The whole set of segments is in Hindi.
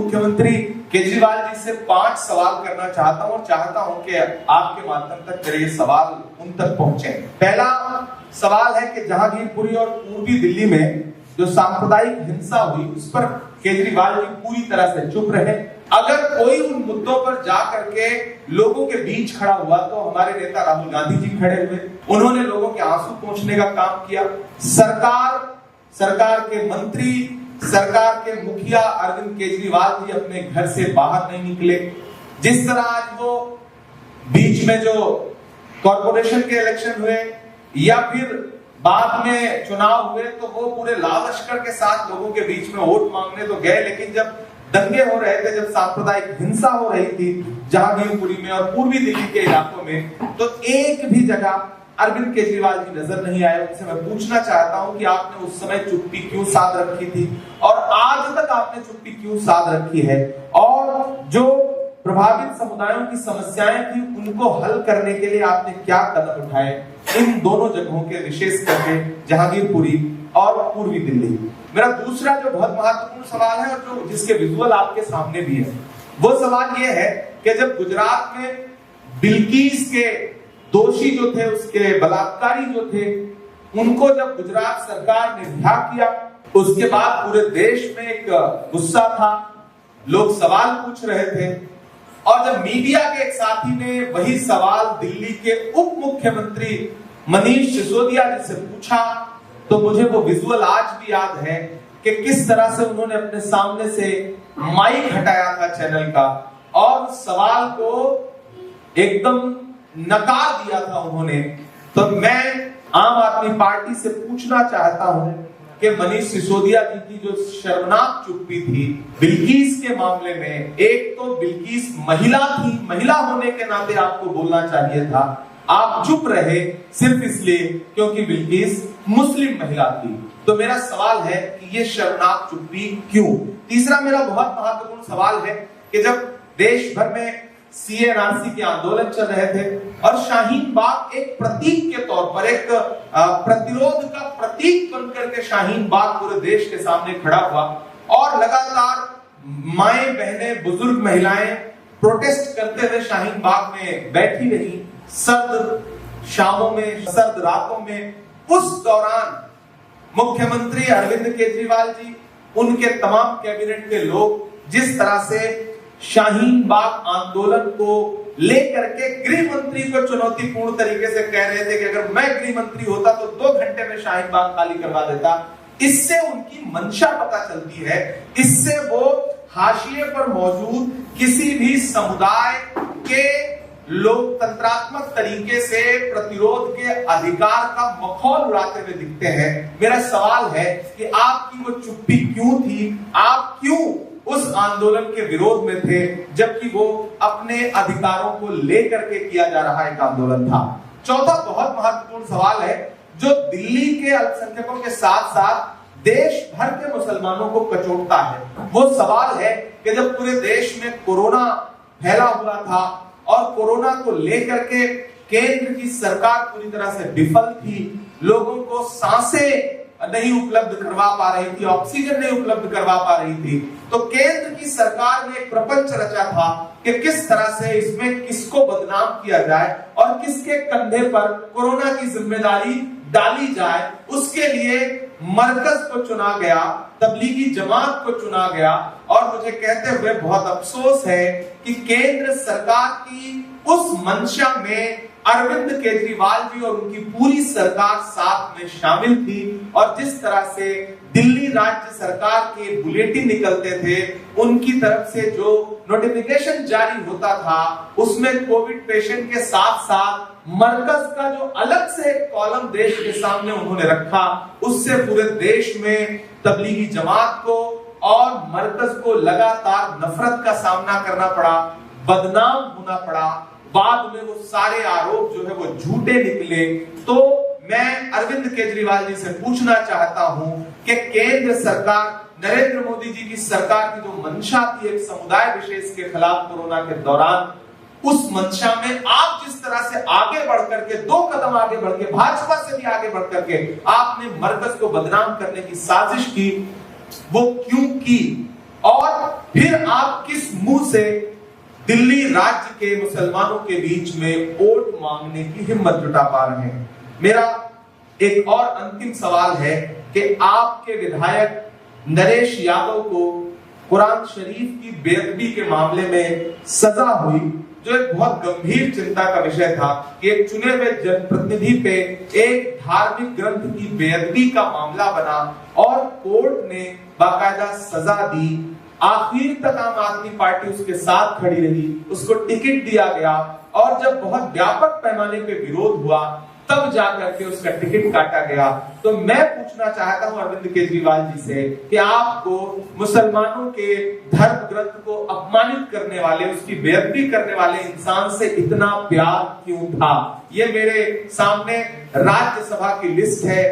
मुख्यमंत्री केजरीवाल जी से 5 सवाल करना चाहता हूं और चाहता हूं कि आपके माध्यम तक मेरे ये सवाल उन तक पहुंचे। पहला सवाल है कि जहांगीरपुरी और पूर्वी दिल्ली में जो सांप्रदायिक हिंसा हुई उस पर केजरीवाल जी पूरी तरह से चुप रहे। अगर कोई उन मुद्दों पर जाकर के लोगों के बीच खड़ा हुआ तो हमारे नेता राहुल गांधी जी खड़े हुए, उन्होंने लोगों के आंसू पोंछने का काम किया। सरकार के मंत्री, सरकार के मुखिया अरविंद केजरीवाल जी अपने घर से बाहर नहीं निकले। जिस तरह आज वो बीच में जो कॉर्पोरेशन के इलेक्शन हुए या फिर बाद में चुनाव हुए तो वो पूरे लाल लश्कर के साथ लोगों के बीच में वोट मांगने तो गए, लेकिन जब दंगे हो रहे थे, जब सांप्रदायिक हिंसा हो रही थी जहांगीरपुरी में और पूर्वी दिल्ली के इलाकों में, तो एक भी जगह अरविंद केजरीवाल जी नजर नहीं आए। उनसे मैं पूछना चाहता हूं कि आपने उस समय चुप्पी क्यों साध रखी थी और आज तक आपने चुप्पी क्यों साध रखी है, और जो प्रभावित समुदायों की समस्याएं थी उनको हल करने के लिए आपने क्या कदम उठाए इन दोनों जगहों के, विशेष करके जहांगीरपुरी और पूर्वी दिल्ली। मेरा दूसरा जो बहुत महत्वपूर्ण सवाल है और जो जिसके विजुअल आपके सामने भी है, वो सवाल ये है कि जब गुजरात में बिल्किस के दोषी जो थे, उसके बलात्कारी जो थे, उनको जब गुजरात सरकार ने रिहा किया, उसके बाद पूरे देश में एक गुस्सा था, लोग सवाल पूछ रहे थे, और जब मीडिया के एक साथी ने वही सवाल दिल्ली के उप मुख्यमंत्री मनीष सिसोदिया जी से पूछा तो मुझे वो विजुअल आज भी याद है कि किस तरह से उन्होंने अपने सामने से माइक हटाया था चैनल का और सवाल को एकदम नकार दिया था उन्होंने। तो मैं आम आदमी पार्टी से पूछना चाहता हूं कि मनीष सिसोदिया जी की जो शर्मनाक चुप्पी थी बिल्किस के मामले में, एक तो बिल्किस महिला थी, महिला होने के नाते आपको बोलना चाहिए था, आप चुप रहे सिर्फ इसलिए क्योंकि बिल्किस मुस्लिम महिला थी। तो मेरा सवाल है कि ये शर्मनाक चुप्पी क्यों? तीसरा मेरा बहुत महत्वपूर्ण सवाल है कि जब देश भर में सीए एनआरसी के आंदोलन चल रहे थे और शाहीन बाग एक प्रतीक के तौर पर, एक प्रतिरोध का प्रतीक बनकर के शाहीन बाग पूरे देश के सामने खड़ा हुआ और लगातार माएं, बहनें, बुजुर्ग महिलाएं प्रोटेस्ट करते हुए शाहीन बाग में बैठी रही, सर्द शामों में, सर्द रातों में। उस दौरान मुख्यमंत्री अरविंद केजरीवाल जी, उनके तमाम कैबिनेट के लोग जिस तरह से शाहीन बाग आंदोलन को लेकर के गृह मंत्री को चुनौतीपूर्ण तरीके से कह रहे थे कि अगर मैं गृह मंत्री होता तो 2 घंटे में शाहीन बाग खाली करवा देता, इससे उनकी मंशा पता चलती है। इससे वो हाशिए पर मौजूद किसी भी समुदाय के लोकतंत्रात्मक तरीके से प्रतिरोध के अधिकार का मखौल उड़ाते हुए दिखते हैं। मेरा सवाल है कि आपकी वो चुप्पी क्यों थी? आप क्यों उस आंदोलन के विरोध में थे जबकि वो अपने अधिकारों को लेकर के किया जा रहा एक आंदोलन था? चौथा बहुत महत्वपूर्ण सवाल है जो दिल्ली के अल्पसंख्यकों के साथ साथ देश भर के मुसलमानों को कचोटता है। वो सवाल है कि जब पूरे देश में कोरोना फैला हुआ था और कोरोना को लेकर के केंद्र की सरकार पूरी तरह से विफल थी, लोगों को सांसें नहीं उपलब्ध करवा पा रही थी, ऑक्सीजन नहीं उपलब्ध करवा पा रही थी, तो केंद्र की सरकार ने एक प्रपंच रचा था कि किस तरह से इसमें किसको बदनाम किया जाए और किसके कंधे पर कोरोना की जिम्मेदारी डाली जाए। उसके लिए मरकज को चुना गया, तबलीगी जमात को चुना गया, और मुझे कहते हुए बहुत अफसोस है कि केंद्र सरकार की उस मंशा में अरविंद केजरीवाल जी और उनकी पूरी सरकार साथ में शामिल थी। और जिस तरह से दिल्ली राज्य सरकार के बुलेटिन निकलते थे, उनकी तरफ से जो नोटिफिकेशन जारी होता था, उसमें कोविड पेशेंट के साथ साथ मरकज का जो अलग से एक कॉलम देश के सामने उन्होंने रखा, उससे पूरे देश में तबलीगी जमात को और मरकज को लगातार नफरत का सामना करना पड़ा, बदनाम होना पड़ा। बाद में वो सारे आरोप जो है वो झूठे निकले। तो मैं अरविंद केजरीवाल जी से पूछना चाहता हूं कि केंद्र सरकार, नरेंद्र मोदी जी की सरकार की जो मंशा थी एक समुदाय विशेष के खिलाफ कोरोना के दौरान, उस मंशा में आप जिस तरह से आगे बढ़ करके 2 कदम आगे बढ़ के, भाजपा से भी आगे बढ़ करके आपने मरकज को बदनाम करने की साजिश की, वो क्यों की? और फिर आप किस मुंह से दिल्ली राज्य के मुसलमानों के बीच में वोट मांगने की हिम्मत जुटा पा रहे हैं? मेरा एक और अंतिम सवाल है कि आपके विधायक नरेश यादव को कुरान शरीफ की बेअदबी के मामले में सजा हुई, जो एक बहुत गंभीर चिंता का विषय था कि एक चुने हुए जनप्रतिनिधि पे एक धार्मिक ग्रंथ की बेअदबी का मामला बना और कोर्ट ने बाकायदा सजा दी। आखिर तक आम आदमी पार्टी उसके साथ खड़ी रही, उसको टिकट दिया गया और जब बहुत व्यापक पैमाने पे विरोध हुआ तब जाकर के उसका टिकट काटा गया। तो मैं पूछना चाहता हूं अरविंद केजरीवाल जी से कि आपको मुसलमानों के धर्म ग्रंथ को अपमानित करने वाले, उसकी बेअदबी करने वाले इंसान से इतना प्यार क्यों था? ये मेरे सामने राज्यसभा की लिस्ट है,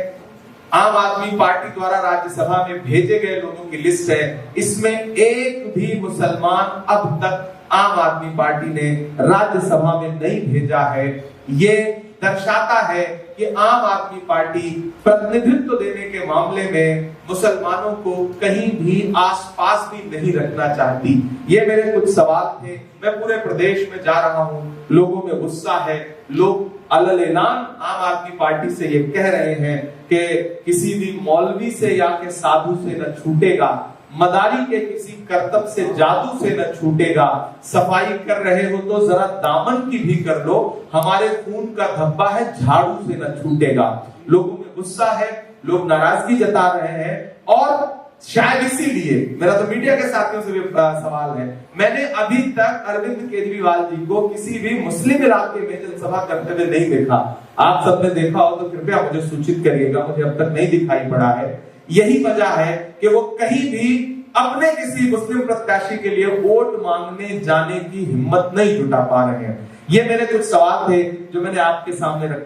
आम आदमी पार्टी द्वारा राज्यसभा में भेजे गए लोगों की लिस्ट है। इसमें एक भी मुसलमान अब तक आम आदमी पार्टी ने राज्यसभा में नहीं भेजा है। ये दर्शाता है कि आम आदमी पार्टी प्रतिनिधित्व देने के मामले में मुसलमानों को कहीं भी आसपास भी नहीं रखना चाहती। ये मेरे कुछ सवाल थे। मैं पूरे प्रदेश में जा रहा हूं, लोगों में गुस्सा है, लोग अलल-ए-लान आम आदमी पार्टी से ये कह रहे हैं कि किसी भी मौलवी से या के साधु से न छूटेगा, मदारी के किसी करतब से जादू से न छूटेगा, सफाई कर रहे हो तो जरा दामन की भी कर लो, हमारे खून का धब्बा है झाड़ू से न छूटेगा। लोगों में गुस्सा है, लोग नाराजगी जता रहे हैं और शायद इसीलिए मेरा तो मीडिया के साथियों से भी सवाल है, मैंने अभी तक अरविंद केजरीवाल जी को किसी भी मुस्लिम इलाके में जनसभा करते हुए नहीं देखा। आप सबने देखा हो तो कृपया मुझे सूचित करिएगा, मुझे अब तक नहीं दिखाई पड़ा है। यही वजह है कि वो कहीं भी अपने किसी मुस्लिम प्रत्याशी के लिए वोट मांगने जाने की हिम्मत नहीं जुटा पा रहे हैं। ये मेरे कुछ सवाल थे जो मैंने आपके सामने रखे।